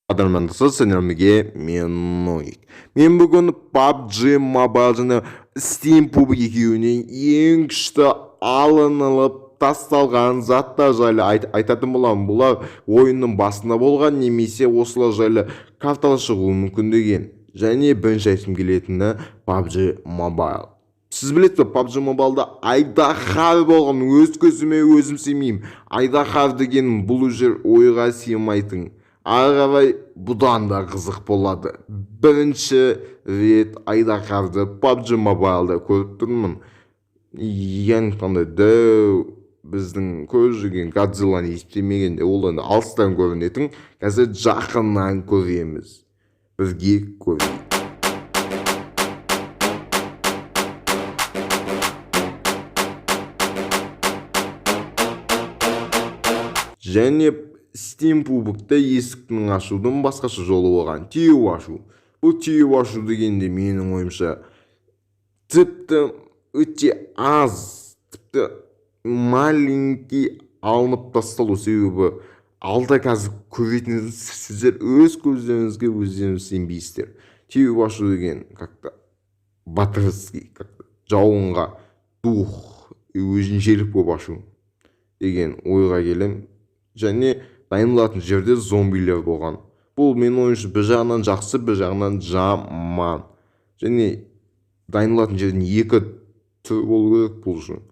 Қадірменді сіздерге мен Ноик. Мен бүгін PUBG Mobile және Steam Pub екеуінен ең күшті алынылып тасталған заттар жайлы айтатын боламын. Бұлар ойынның басында болған немесе осылар жайлы карталар шығуы мүмкін деген. Және бірінші айтқым келетіні PUBG Mobile. Сіз білесіз бе, PUBG Mobile'да айдаһар болған, өз көзіме өзім сенбеймін. Айдаһар деген бұл жер ойға сыймайтын. Ары қарай бұдан да қызық болады. Бірінші рет айдаһарды PUBG Mobile'да көріп тұрмын. Ең қандай дәу біздің көз жүрген Годзилланы естімегенде ол енді алыстан көрінетін, қазір жақыннан көреміз. Бірге көрейік. Және Steam Pub'та есіктің ашудың басқаша жолы болған. Теуіп ашу. Бұл теуіп ашу дегенде менің ойымша тіпті өте аз, тіпті маленький алынып тасталу. Себебі алда қазір көретініңіз сіздер өз көздеріңізге өздеріңіз сенбейсіздер. Теуіп ашу деген как-то батырский, как-то жауынға дух өзіншелік болып ашу деген ойға келем. Және дайындалатын жерде зомбилер болған. Бұл мен ойымша бір жағынан жақсы, бір жағынан жаман. Және дайындалатын жерден екі түр болу керек бұл үшін.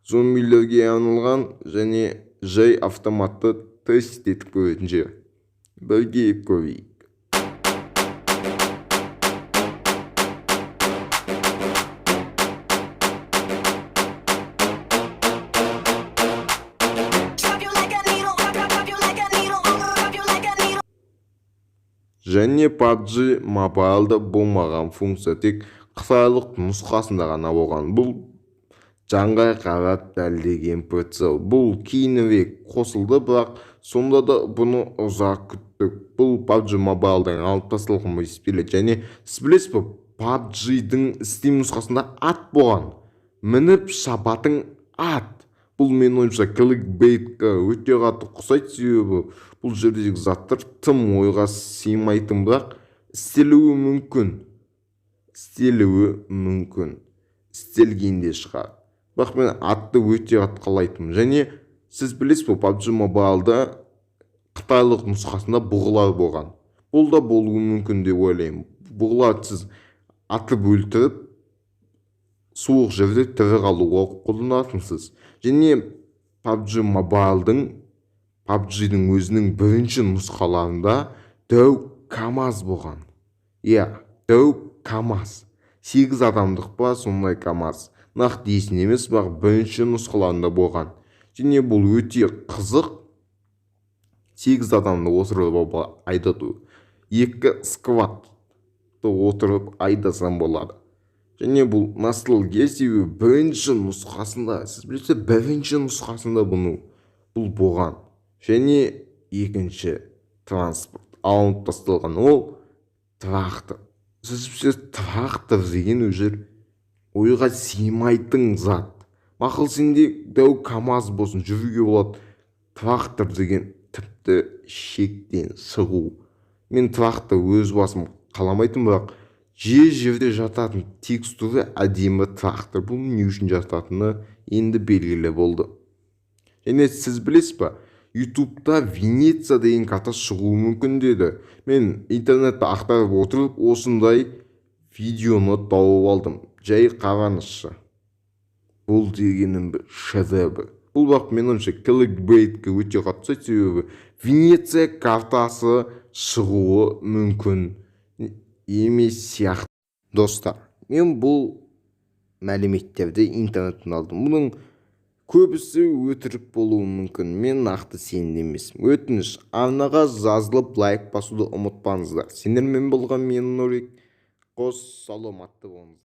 Зомбилерге арналған және жай автоматты тест етіп көретін жер. Бірге көрейік. Және PUBG Mobile'да болмаған функция тек қытайлық нұсқасында ғана болған. Бұл жанға қарап дәлдеген прицел. Бұл кейінірек қосылды, бірақ сонда да бұны ұзақ күттік. Бұл PUBG Mobile'дан алып тасталған есептеледі. Және сіз білесіз бе, PUBG-дің Steam нұсқасында ат болған. Мініп шабатын ат. Бұл мен ойымша кликбейтке өте қатты ұқсайды, себебі бұл жердегі заттар тым ойға сыймайтын, бірақ істелуі мүмкін. Істелгенде шығар. Бірақ мен атты өте қатты қалайтын. Және сіз білесіз бе, PUBG Mobile'да қытайлық нұсқасында бұғылар болған. Бұл да болуы мүмкін деп ойлаймын. Бұғылар сіз атып өлтіріп суық жерде тірі қалуға қолданатынсыз. Және PUBG Mobile'дың PUBG-дің өзінің бірінші нұсқаларында дәу КамАЗ болған. Дәу КамАЗ. 8 адамдық па сондай КамАЗ. Нақты есімде емес, бірақ бірінші нұсқаларында болған. Және бұл өте қызық. 8 адамды отырып айдату. 2 сквадты отырып айдасам болады. Және бұл ностальгия, себебі бірінші нұсқасында, сіз білесіз, бірінші нұсқасында бұл болған. Және екінші транспорт алынып тасталған, ол трактор. Сіз білесіз, трактор деген өзір ойға сыймайтын зат. Мақұл сенде дәу КамАЗ болсын, жүруге болады. Трактор деген тіпті шектен шығу. Мен трактор өз басым қаламайтын, бірақ жерде жататын текстуры әдемі трактор. Бұл не үшін жататыны енді белгілі болды. Және сіз білесіз ба, YouTube'да Венеция деген карта шығуы мүмкін деді. Мен интернетті ақтарып отырып осындай видеоны тауып алдым. Жай қараңызшы. Бұл дегенім бір шедевр. Бұл бақ мен ойымша кликбейтке өте қатты ұқсайды, себебі Венеция картасы шығуы мүмкін емес сияқты. Достар, мен бұл мәліметтерді интернеттен алдым. Бұның көбісі өтірік болуы мүмкін. Мен нақты сенімді емеспін. Өтініш, арнаға жазылып лайк басуды ұмытпаңыздар. Сендермен болған мен Нұрик. Қос саламатты болыңыздар.